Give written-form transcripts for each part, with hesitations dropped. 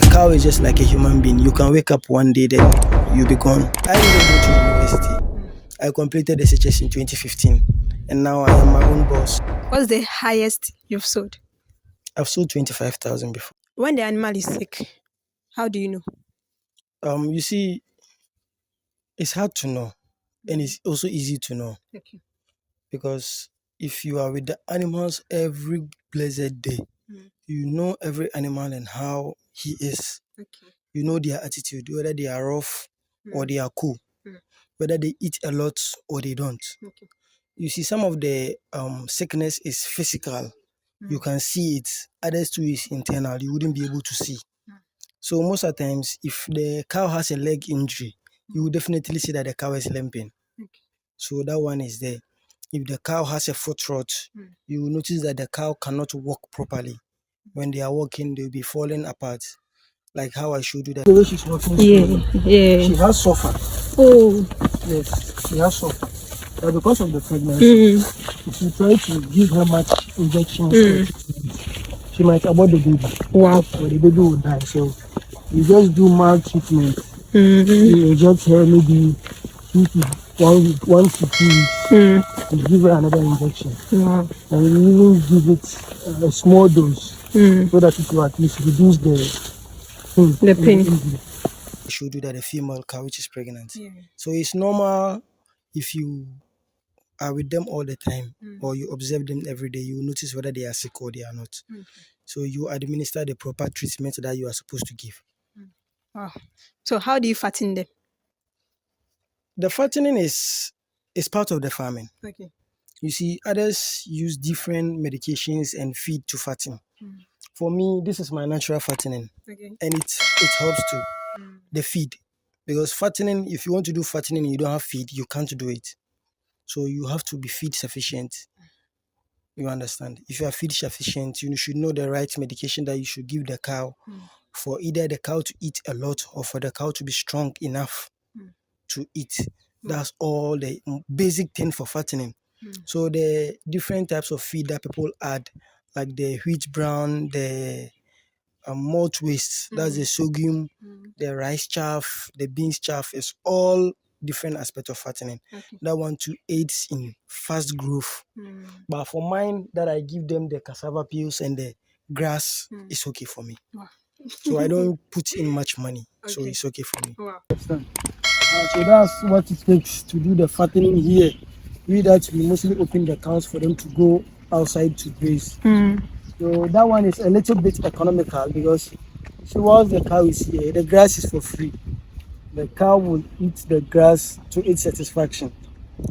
A cow is just like a human being. You can wake up one day, then you'll be gone. I didn't go to university. I completed SHS in 2015, and now I am my own boss. What's the highest you've sold? I've sold 25,000 before. When the animal is sick, how do you know? You see, it's hard to know, and it's also easy to know Okay. because if you are with the animals every blessed day, you know every animal and how he is. Okay. You know their attitude, whether they are rough or they are cool, Mm. whether they eat a lot or they don't. Okay. You see, some of the sickness is physical. You can see it. Others too is internal. You wouldn't be able to see. So most of the times, if the cow has a leg injury, you will definitely see that the cow is limping. Okay. So that one is there. If the cow has a foot rot, you will notice that the cow cannot walk properly. When they are walking, they'll be falling apart. Like how I showed you that. The way she's walking, she has suffered. Oh. Yes, she has suffered. But because of the pregnancy, if you try to give her much injections, she might abort the baby. Wow. Or the baby will die. So you just do mild treatment. You inject her maybe 1 to 2 weeks and give her another injection. Wow. And you even give it a small dose so that it will at least reduce the pain. I showed you that a female cow which is pregnant. So it's normal if you are with them all the time or you observe them every day, you will notice whether they are sick or they are not. So you administer the proper treatment that you are supposed to give. Wow. So how do you fatten them? The fattening is part of the farming. Okay. You see, others use different medications and feed to fatten. For me, this is my natural fattening. Okay. And it helps to the feed. Because fattening, if you want to do fattening and you don't have feed, you can't do it. So you have to be feed sufficient. You understand? If you are feed sufficient, you should know the right medication that you should give the cow for either the cow to eat a lot or for the cow to be strong enough to eat. That's all the basic thing for fattening. So the different types of feed that people add, like the wheat brown, the malt waste, that's the sorghum, the rice chaff, the beans chaff, is all different aspects of fattening. That one too aids in fast growth. But for mine, that I give them the cassava peels and the grass, is okay for me. Wow. So I don't put in much money, so Okay. it's okay for me. Wow. So that's what it takes to do the fattening here. We mostly open the cows for them to go outside to graze. So that one is a little bit economical because once the cow is here, the grass is for free. The cow will eat the grass to its satisfaction.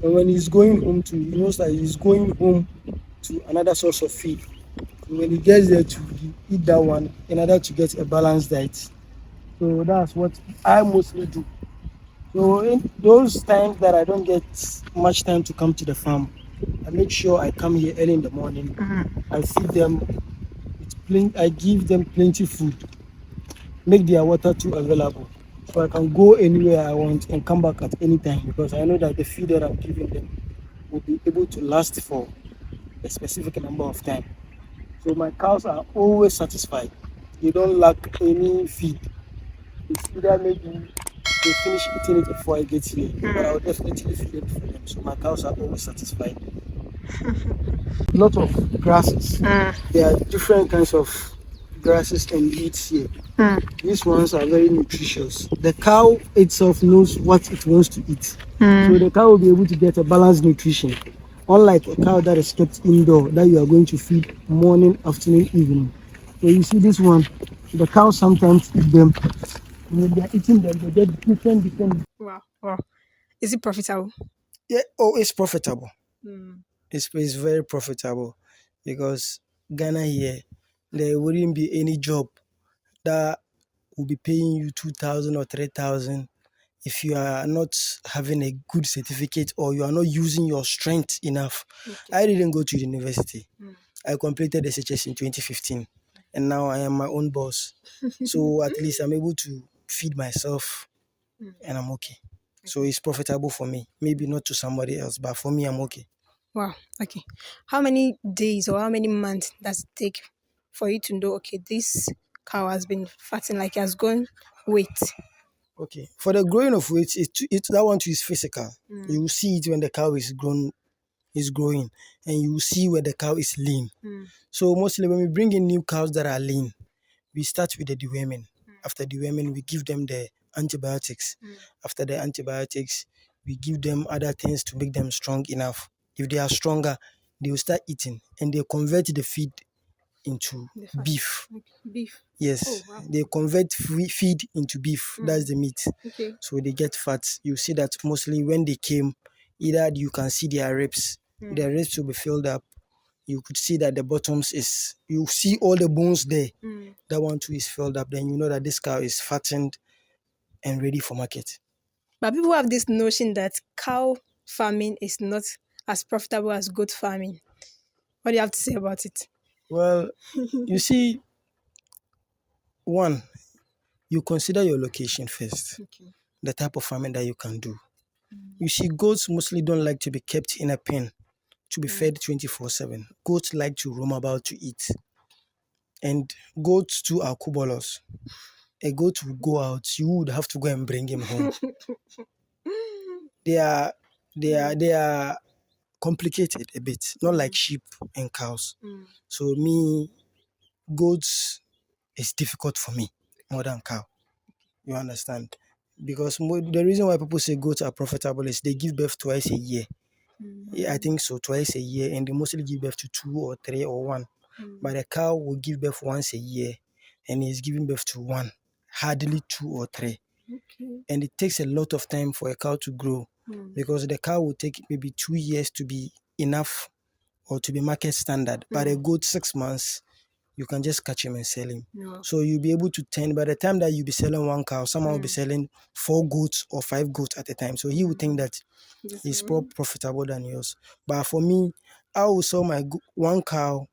And when he's going home he knows that he's going home to another source of feed. And when he gets there to eat that one in order to get a balanced diet. So that's what I mostly do. So in those times that I don't get much time to come to the farm, I make sure I come here early in the morning. I feed them. I give them plenty food. Make their water too available, so I can go anywhere I want and come back at any time because I know that the feed that I'm giving them will be able to last for a specific number of time. So my cows are always satisfied. They don't lack any feed. It's either maybe they finish eating it before I get here, but I'll definitely feed it for them. So my cows are always satisfied. A lot of grasses. There are different kinds of grasses and weeds here. These ones are very nutritious. The cow itself knows what it wants to eat. So the cow will be able to get a balanced nutrition. Unlike a cow that is kept indoor, that you are going to feed morning, afternoon, evening. So you see this one, the cows sometimes eat them. When they are eating them, they get different. Wow. Wow. Is it profitable? Yeah, it's profitable. It's very profitable because Ghana here, there wouldn't be any job that will be paying you 2,000 or 3,000 if you are not having a good certificate or you are not using your strength enough. I didn't go to university. I completed SHS in 2015 and now I am my own boss. So at least I'm able to feed myself and I'm okay. So it's profitable for me. Maybe not to somebody else, but for me, I'm okay. Wow. Okay. How many days or how many months does it take for you to know, okay, this cow has been fattened, like it has gone weight? Okay, for the growing of weight, that one too is physical. You will see it when the cow is growing, and you will see where the cow is lean. So mostly when we bring in new cows that are lean, we start with the deworming. After deworming, we give them the antibiotics. After the antibiotics, we give them other things to make them strong enough. If they are stronger, they will start eating, and they convert the feed into The fat. beef. Okay. Beef. Yes, Oh wow. they convert feed into beef. That's the meat. Okay. So they get fat. You see that mostly when they came, either you can see their ribs. Their ribs will be filled up. You could see that the bottoms is, you see all the bones there. That one too is filled up. Then you know that this cow is fattened and ready for market. But people have this notion that cow farming is not as profitable as goat farming. What do you have to say about it? Well, you see, one, you consider your location first, Okay. the type of farming that you can do. You see, goats mostly don't like to be kept in a pen to be fed 24/7. Goats like to roam about to eat. And goats too are kubolos. A goat will go out, you would have to go and bring him home. They are complicated a bit, not like sheep and cows. So me, goats is difficult for me more than cow. You understand? Because the reason why people say goats are profitable is they give birth twice a year. Yeah, I think so, twice a year, and they mostly give birth to 2 or 3 or 1. But a cow will give birth once a year, and is giving birth to 1, hardly 2 or 3. Okay. And it takes a lot of time for a cow to grow, because the cow will take maybe 2 years to be enough or to be market standard. But a goat, 6 months, you can just catch him and sell him. No. So you'll be able to turn, by the time that you'll be selling 1 cow, someone will be selling 4 goats or 5 goats at a time. So he will think that it's more profitable than yours. But for me, I will sell my 1 cow,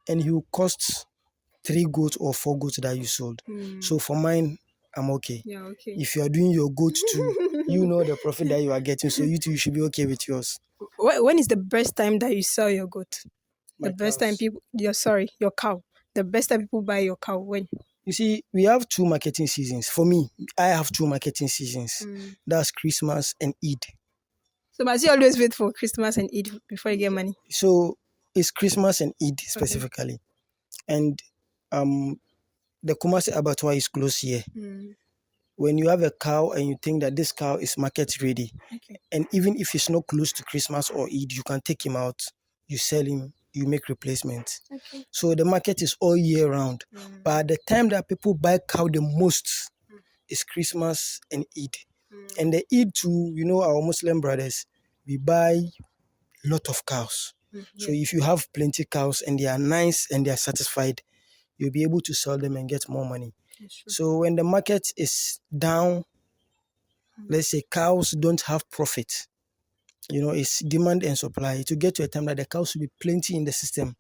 and he will cost 3 goats or 4 goats that you sold. So for mine, I'm okay. Yeah, okay. If you are doing your goats too, you know the profit that you are getting. So you too, you should be okay with yours. When is the best time that you sell your goat? My The best time cows. people, your cow. The best time people buy your cow when? You see, we have 2 marketing seasons. For me, I have 2 marketing seasons. That's Christmas and Eid. So must you always wait for Christmas and Eid before you get money? So it's Christmas and Eid specifically. And the Kumasi abattoir is close here. When you have a cow and you think that this cow is market ready, Okay. and even if it's not close to Christmas or Eid, you can take him out, you sell him, you make replacements. Okay. So the market is all year round. But the time that people buy cow the most is Christmas and Eid. And the Eid too, you know, our Muslim brothers, we buy a lot of cows. So if you have plenty cows and they are nice and they are satisfied, you'll be able to sell them and get more money. So when the market is down, let's say cows don't have profit, you know, it's demand and supply. To get to a time that the cows will be plenty in the system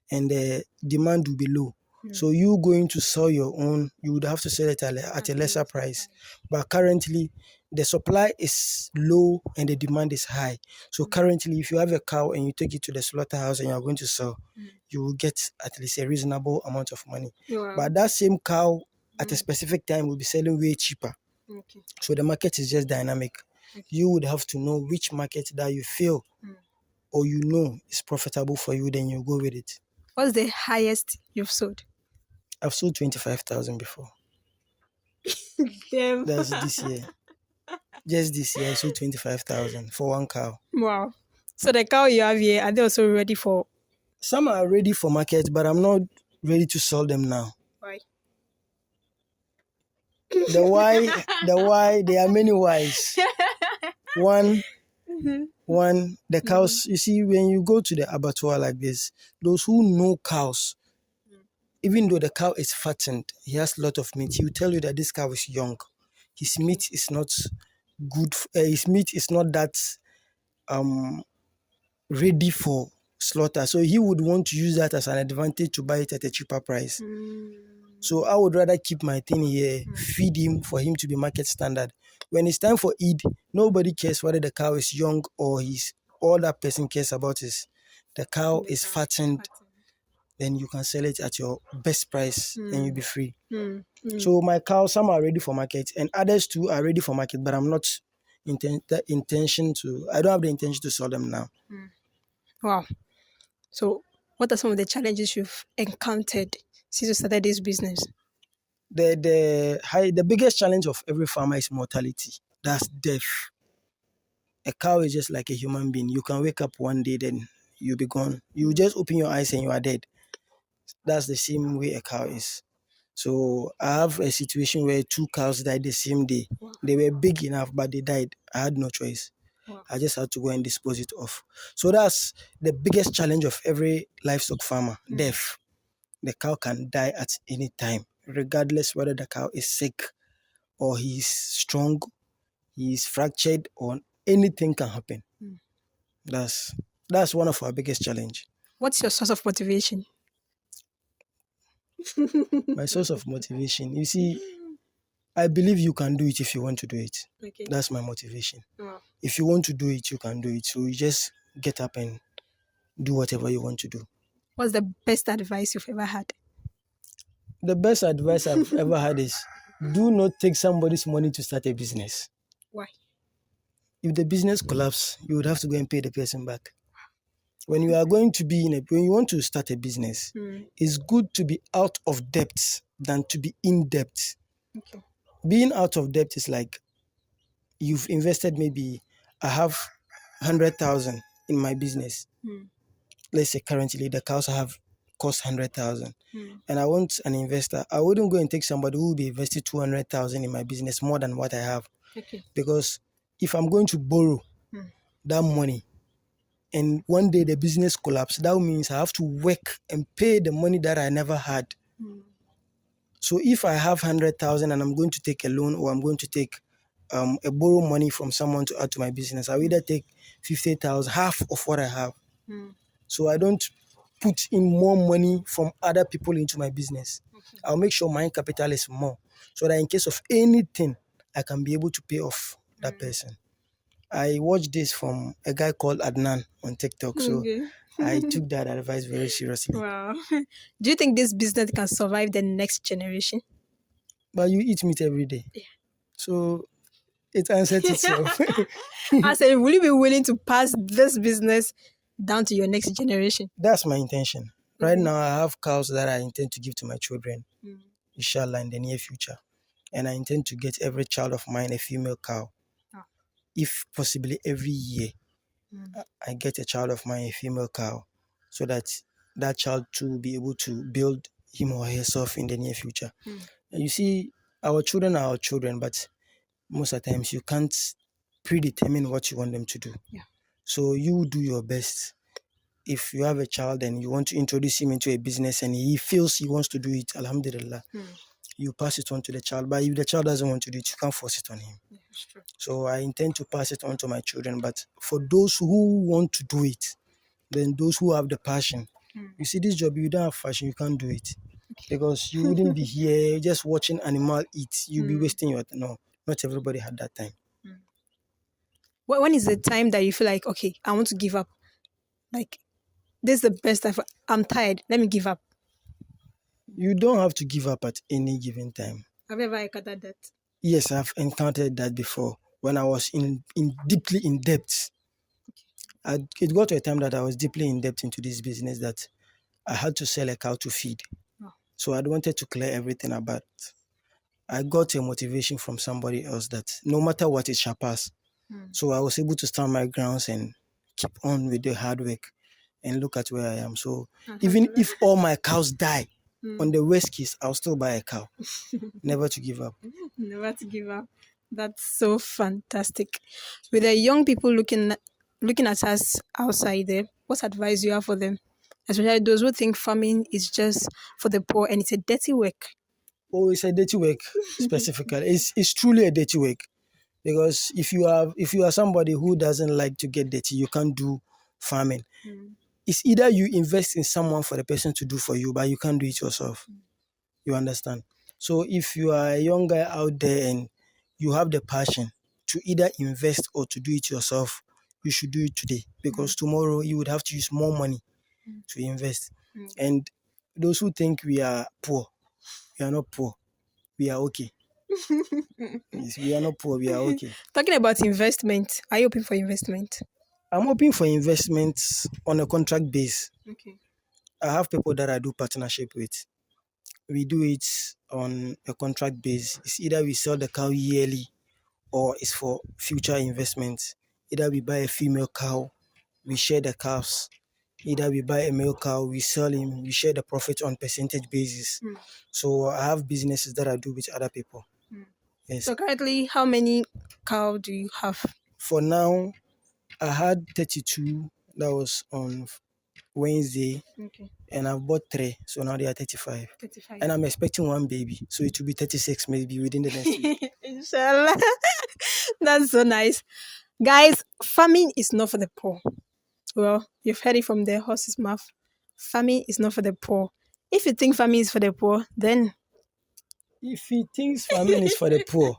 and the demand will be low. So you going to sell your own, you would have to sell it at a lesser price. But currently, the supply is low and the demand is high. So currently, if you have a cow and you take it to the slaughterhouse and you are going to sell, you will get at least a reasonable amount of money. Wow. But that same cow at a specific time will be selling way cheaper. Okay. So the market is just dynamic. You would have to know which market that you feel or you know is profitable for you, then you go with it. What's the highest you've sold? I've sold 25,000 before. Damn. That's this year. Just this year, I sold 25,000 for 1 cow. Wow. So the cow you have here, are they also ready for? Some are ready for market, but I'm not ready to sell them now. Why? The why, there are many whys. One, the cows, you see, when you go to the abattoir like this, those who know cows, even though the cow is fattened, he has a lot of meat, he will tell you that this cow is young. His meat is not good, his meat is not that ready for slaughter. So he would want to use that as an advantage to buy it at a cheaper price. So I would rather keep my thing here, feed him for him to be market standard. When it's time for Eid, nobody cares whether the cow is young or he's, all that person cares about is the cow is fattened, then you can sell it at your best price and you'll be free. Mm. Mm. So my cows, some are ready for market and others too are ready for market, but I'm not I don't have the intention to sell them now. Wow. So, what are some of the challenges you've encountered since you started this business? The biggest challenge of every farmer is mortality. That's death. A cow is just like a human being. You can wake up one day, then you'll be gone. You just open your eyes and you are dead. That's the same way a cow is. So I have a situation where two cows died the same day. Wow. They were big enough, but they died. I had no choice. Wow. I just had to go and dispose it off. So that's the biggest challenge of every livestock farmer, death. The cow can die at any time, regardless whether the cow is sick or he's strong, he's fractured, or anything can happen. That's one of our biggest challenge. What's your source of motivation? My source of motivation, you see, I believe you can do it if you want to do it. Okay. That's my motivation. Wow. If you want to do it, you can do it. So you just get up and do whatever you want to do. What's the best advice you've ever had? The best advice I've ever had is do not take somebody's money to start a business. Why? If the business collapses, you would have to go and pay the person back. When you are going to be when you want to start a business, it's good to be out of debt than to be in debt. Okay. Being out of debt is like you've invested, maybe I have 100,000 in my business. Let's say currently the cows have cost 100,000 and I want an investor. I wouldn't go and take somebody who will be invested 200,000 in my business more than what I have. Okay. Because if I'm going to borrow that money and one day the business collapse, that means I have to work and pay the money that I never had. So if I have 100,000 and I'm going to take a loan or I'm going to take a borrow money from someone to add to my business, I'll either take 50,000, half of what I have. So I don't put in more money from other people into my business. I'll make sure my capital is more so that in case of anything, I can be able to pay off that person. I watched this from a guy called Adnan on TikTok. So I took that advice very seriously. Wow. Do you think this business can survive the next generation? But you eat meat every day. Yeah. So it answers itself. I said, will you be willing to pass this business down to your next generation? That's my intention. Right now, I have cows that I intend to give to my children, inshallah, in the near future. And I intend to get every child of mine a female cow. If possibly every year, I get a child of mine a female cow so that that child too will be able to build him or herself in the near future. And you see, our children are our children, but most of the times you can't predetermine what you want them to do. Yeah. So you do your best. If you have a child and you want to introduce him into a business and he feels he wants to do it, alhamdulillah, you pass it on to the child. But if the child doesn't want to do it, you can't force it on him. Yeah, that's true. So I intend to pass it on to my children. But for those who want to do it, then those who have the passion, you see this job, you don't have passion, you can't do it. Because you wouldn't be here just watching animal eat. You'll be wasting your time. No, not everybody had that time. When is the time that you feel like, okay, I want to give up? Like, this is the best time. I'm tired. Let me give up. You don't have to give up at any given time. Have you ever encountered that? Yes, I've encountered that before when I was deeply in debt. It got to a time that I was deeply in debt into this business that I had to sell a cow to feed. So I wanted to clear everything about. I got a motivation from somebody else that no matter what, it shall pass. So I was able to stand my grounds and keep on with the hard work and look at where I am. So even if all my cows die on the West Coast, I'll still buy a cow. Never to give up. Never to give up. That's so fantastic. With the young people looking at us outside there, what advice do you have for them? Especially those who think farming is just for the poor and it's a dirty work. Oh, it's a dirty work specifically. It's truly a dirty work. Because if you are somebody who doesn't like to get dirty, you can't do farming. It's either you invest in someone for the person to do for you, but you can't do it yourself. You understand? So if you are a young guy out there and you have the passion to either invest or to do it yourself, you should do it today. Because tomorrow you would have to use more money to invest. And Those who think we are poor, we are not poor. We are okay. Yes, we are not poor. We are okay. Talking about investment, are you open for investment? I'm hoping for investments on a contract base. Okay. I have people that I do partnership with. We do it on a contract base. It's either we sell the cow yearly or it's for future investments. Either we buy a female cow, we share the calves. Either we buy a male cow, we sell him, we share the profit on percentage basis. So I have businesses that I do with other people. Yes. So currently, how many cow do you have? For now, I had 32. That was on Wednesday. Okay. And I've bought 3. So now they are 35. 35. And I'm expecting 1 baby. So it will be 36 maybe within the next week. Inshallah. That's so nice. Guys, farming is not for the poor. Well, you've heard it from the horse's mouth. Farming is not for the poor. If you think farming is for the poor, then If he thinks farming is for the poor,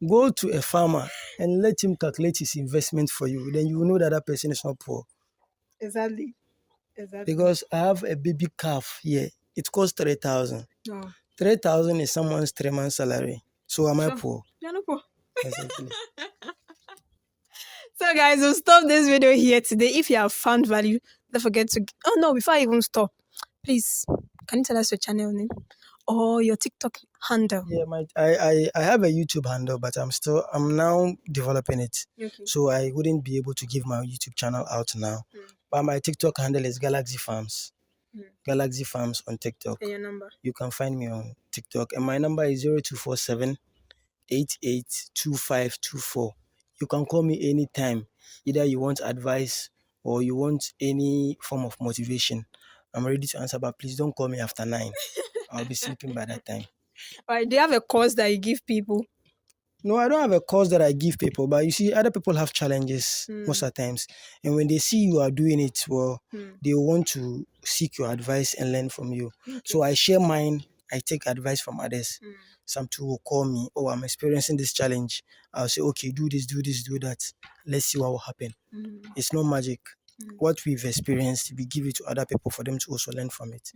go to a farmer and let him calculate his investment for you. Then you will know that that person is not poor. exactly. Because I have a baby calf here. It costs 3,000. Oh. 3,000 is someone's 3 months salary. So am I Sure. poor? You're not poor. Exactly. So guys, we'll stop this video here today. If you have found value, don't forget to... Oh no, before I even stop, please, can you tell us your channel name or your TikTok handle? Yeah, I have a YouTube handle, but I'm now developing it. Okay. So I wouldn't be able to give my YouTube channel out now. But my TikTok handle is Galaxy Farms. Galaxy Farms on TikTok. And your number? You can find me on TikTok. And my number is 0247 882524. You can call me anytime. Either you want advice or you want any form of motivation. I'm ready to answer, but please don't call me after 9. I'll be sleeping by that time. All right, do you have a course that you give people? No, I don't have a course that I give people, but you see, other people have challenges most of the times. And when they see you are doing it well, they want to seek your advice and learn from you. Okay. So I share mine, I take advice from others. Some people will call me, oh, I'm experiencing this challenge. I'll say, okay, do this, do this, do that. Let's see what will happen. It's not magic. What we've experienced, we give it to other people for them to also learn from it.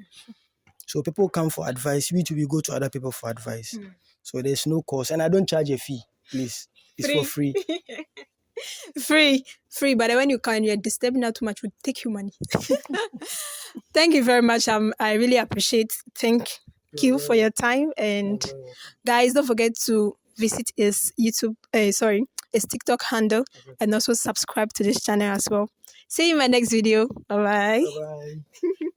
So people come for advice. We go to other people for advice. So there's no cost. And I don't charge a fee, please. It's for free. Free. But when you can, you're disturbing her too much, we'll take you money. Thank you very much. I really appreciate. Thank you for your time. And guys, don't forget to visit his his TikTok handle and also subscribe to this channel as well. See you in my next video. Bye-bye. Bye-bye.